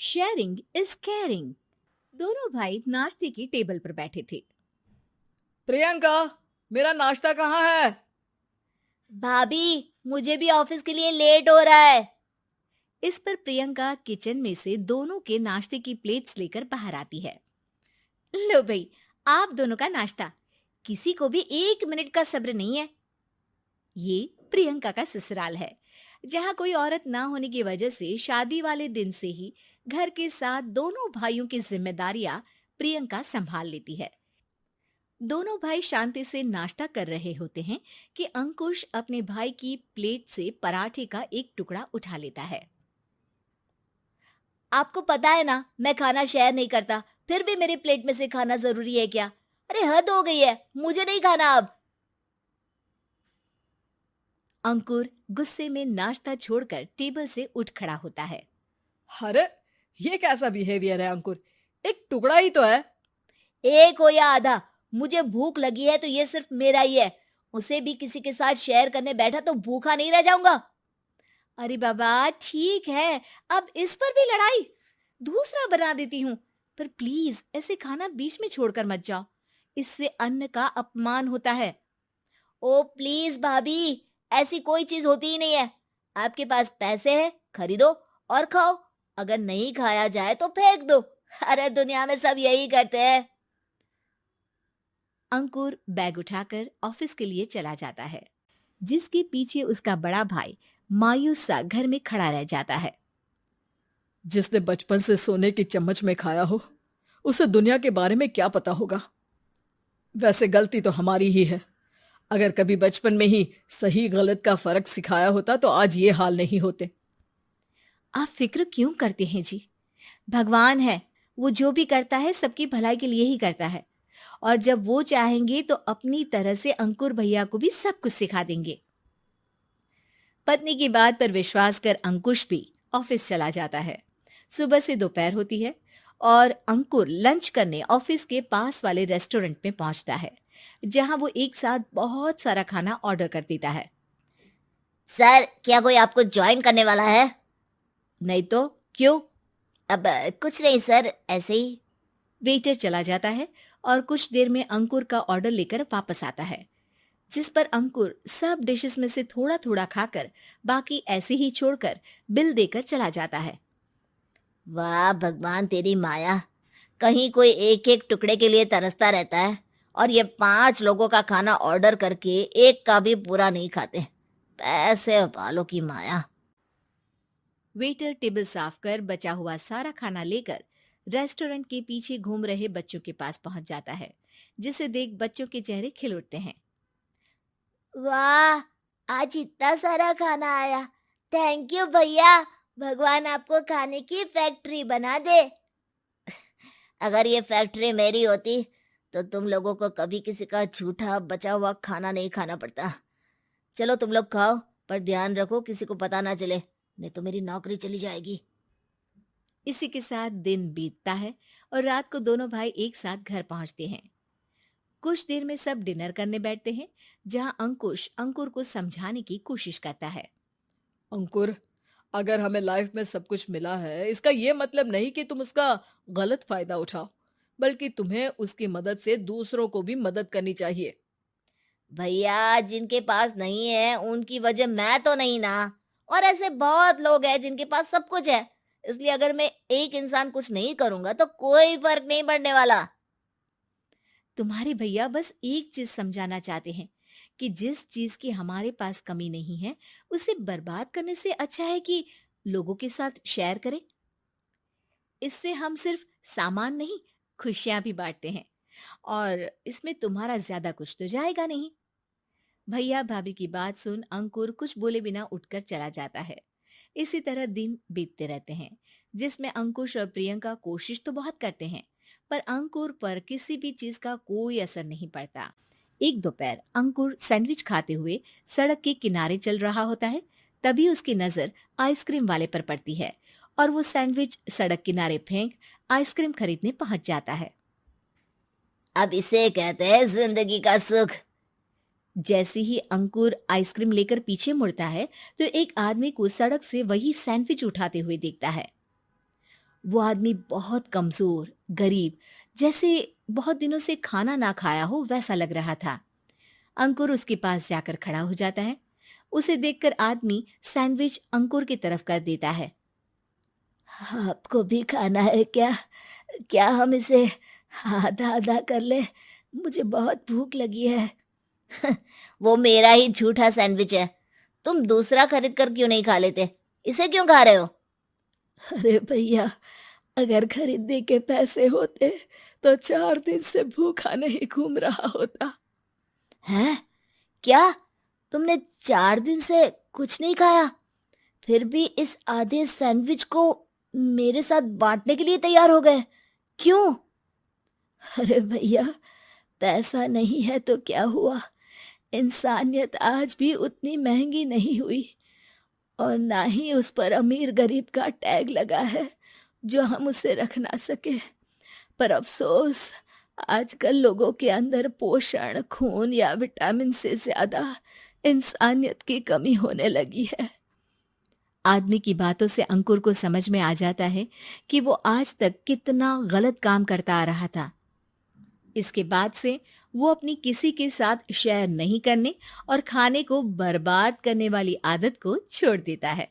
Sharing is caring. दोनों भाई नाश्ते की टेबल पर बैठे थे। प्रियंका, मेरा नाश्ता कहाँ है? भाभी, मुझे भी ऑफिस के लिए लेट हो रहा है। इस पर प्रियंका किचन में से दोनों के नाश्ते की प्लेट्स लेकर बाहर आती है। लो भाई, आप दोनों का नाश्ता। किसी को भी 1 मिनट का सब्र नहीं है। ये प्रियंका का ससुराल है, जहाँ कोई औरत ना होने की वजह से शादी वाले दिन से ही घर के साथ दोनों भाइयों की जिम्मेदारियां प्रियंका संभाल लेती है। दोनों भाई शांति से नाश्ता कर रहे होते हैं कि अंकुश अपने भाई की प्लेट से पराठे का एक टुकड़ा उठा लेता है। आपको पता है ना, मैं खाना शेयर नहीं करता, फिर भी मेरी प्लेट में से खाना जरूरी है क्या? अरे हद हो गई है, मुझे नहीं खाना अब। अंकुर गुस्से में नाश्ता छोड़कर टेबल से उठ खड़ा होता है। अरे, ये कैसा बिहेवियर है अंकुर? एक टुकड़ा ही तो है। एक हो या आधा, मुझे भूख लगी है तो ये सिर्फ मेरा ही है। उसे भी किसी के साथ शेयर करने बैठा तो भूखा नहीं रह जाऊंगा। अरे बाबा ठीक है, अब इस पर भी लड़ाई। दूसरा बना देती हूँ, पर प्लीज ऐसे खाना बीच में छोड़कर मत जाओ। इससे अन्न का अपमान होता है। ओ प्लीज भाभी, ऐसी कोई चीज होती ही नहीं है। आपके पास पैसे हैं, खरीदो और खाओ। अगर नहीं खाया जाए तो फेंक दो। अरे दुनिया में सब यही करते हैं। अंकुर बैग उठाकर ऑफिस के लिए चला जाता है, जिसके पीछे उसका बड़ा भाई मायूस सा घर में खड़ा रह जाता है। जिसने बचपन से सोने की चम्मच में खाया हो, उसे दुनिया के बारे में क्या पता होगा। वैसे गलती तो हमारी ही है। अगर कभी बचपन में ही सही गलत का फर्क सिखाया होता तो आज ये हाल नहीं होते। आप फिक्र क्यों करते हैं जी? भगवान है, वो जो भी करता है सबकी भलाई के लिए ही करता है। और जब वो चाहेंगे तो अपनी तरह से अंकुर भैया को भी सब कुछ सिखा देंगे। पत्नी की बात पर विश्वास कर अंकुश भी ऑफिस चला जाता है। सुबह से दोपहर होती है और अंकुर लंच करने ऑफिस के पास वाले रेस्टोरेंट में पहुंचता है, जहां वो एक साथ बहुत सारा खाना ऑर्डर कर देता है। सर, क्या कोई आपको ज्वाइन करने वाला है? नहीं तो क्यों? अब कुछ नहीं सर, ऐसे ही। वेटर चला जाता है और कुछ देर में अंकुर का ऑर्डर लेकर वापस आता है, जिस पर अंकुर सब डिशेस में से थोड़ा थोड़ा खाकर बाकी ऐसे ही छोड़कर बिल देकर चला जाता है। वाह भगवान, तेरी माया। कहीं कोई एक एक टुकड़े के लिए तरसता रहता है और ये 5 लोगों का खाना ऑर्डर करके एक का भी पूरा नहीं खाते। पैसे वालों की माया। वेटर टेबल साफ कर बचा हुआ सारा खाना लेकर रेस्टोरेंट के पीछे घूम रहे बच्चों के पास पहुंच जाता है, जिसे देख बच्चों के चेहरे खिल उठते हैं। वाह, आज इतना सारा खाना आया। थैंक यू भैया। भगवान आपको खाने की फैक्ट्री बना दे। अगर ये फैक्ट्री मेरी होती तो तुम लोगों को कभी किसी का झूठा बचा हुआ खाना नहीं खाना पड़ता। चलो तुम लोग खाओ, पर ध्यान रखो किसी को पता ना चले, नहीं तो मेरी नौकरी चली जाएगी। इसी के साथ दिन बीतता है और रात को दोनों भाई एक साथ घर पहुंचते हैं। कुछ देर में सब डिनर करने बैठते हैं, जहां अंकुश अंकुर को समझाने की कोशिश करता है। अंकुर, अगर हमें लाइफ में सब कुछ मिला है, इसका ये मतलब नहीं कि तुम उसका गलत फायदा उठाओ, बल्कि तुम्हें उसकी मदद से दूसरों को भी मदद करनी चाहिए। भैया, जिनके पास नहीं है उनकी वजह मैं तो नहीं ना। और ऐसे बहुत लोग हैं जिनके पास सब कुछ है। इसलिए अगर मैं एक इंसान कुछ नहीं करूंगा तो कोई फर्क नहीं पड़ने वाला। तुम्हारे भैया बस एक चीज समझाना चाहते हैं कि जिस चीज की हमारे पास कमी नहीं है, उसे बर्बाद करने से अच्छा है कि लोगों के साथ शेयर करें। इससे हम सिर्फ सामान नहीं, खुशियां भी बांटते हैं, और इसमें तुम्हारा ज्यादा कुछ तो जाएगा नहीं। भैया भाभी की बात सुन अंकुर कुछ बोले बिना उठकर चला जाता है। इसी तरह दिन बीतते रहते हैं, जिसमें अंकुश और प्रियंका कोशिश तो बहुत करते हैं, पर अंकुर पर किसी भी चीज का कोई असर नहीं पड़ता। एक दोपहर अंकुर सैंडविच खाते हुए सड़क के किनारे चल रहा होता है। तभी उसकी नजर आइसक्रीम वाले पर पड़ती है और वो सैंडविच सड़क किनारे फेंक आइसक्रीम खरीदने पहुंच जाता है। अब इसे कहते हैं जिंदगी का सुख। जैसे ही अंकुर आइसक्रीम लेकर पीछे मुड़ता है, तो एक आदमी को सड़क से वही सैंडविच उठाते हुए देखता है। वो आदमी बहुत कमजोर, गरीब, जैसे बहुत दिनों से खाना ना खाया हो वैसा लग रहा था। अंकुर उसके पास जाकर खड़ा हो जाता है। उसे देखकर आदमी सैंडविच अंकुर की तरफ कर देता है। आपको भी खाना है क्या? क्या हम इसे आधा आधा कर ले? मुझे बहुत भूख लगी है। वो मेरा ही झूठा सैंडविच है। तुम दूसरा खरीद कर क्यों नहीं खा लेते? इसे क्यों खा रहे हो? अरे भैया, अगर खरीदने के पैसे होते तो 4 दिन से भूखा नहीं घूम रहा होता। हैं? क्या? तुमने 4 दिन से कुछ नहीं खाया, फिर भी इस आधे सैंडविच को मेरे साथ बांटने के लिए तैयार हो गए? क्यों? अरे भैया, पैसा नहीं है तो क्या हुआ, इंसानियत आज भी उतनी महंगी नहीं हुई, और ना ही उस पर अमीर गरीब का टैग लगा है जो हम उसे रख ना सके। पर अफसोस, आजकल लोगों के अंदर पोषण, खून या विटामिन से ज्यादा इंसानियत की कमी होने लगी है। आदमी की बातों से अंकुर को समझ में आ जाता है कि वो आज तक कितना गलत काम करता आ रहा था। इसके बाद से वो अपनी किसी के साथ शेयर नहीं करने और खाने को बर्बाद करने वाली आदत को छोड़ देता है।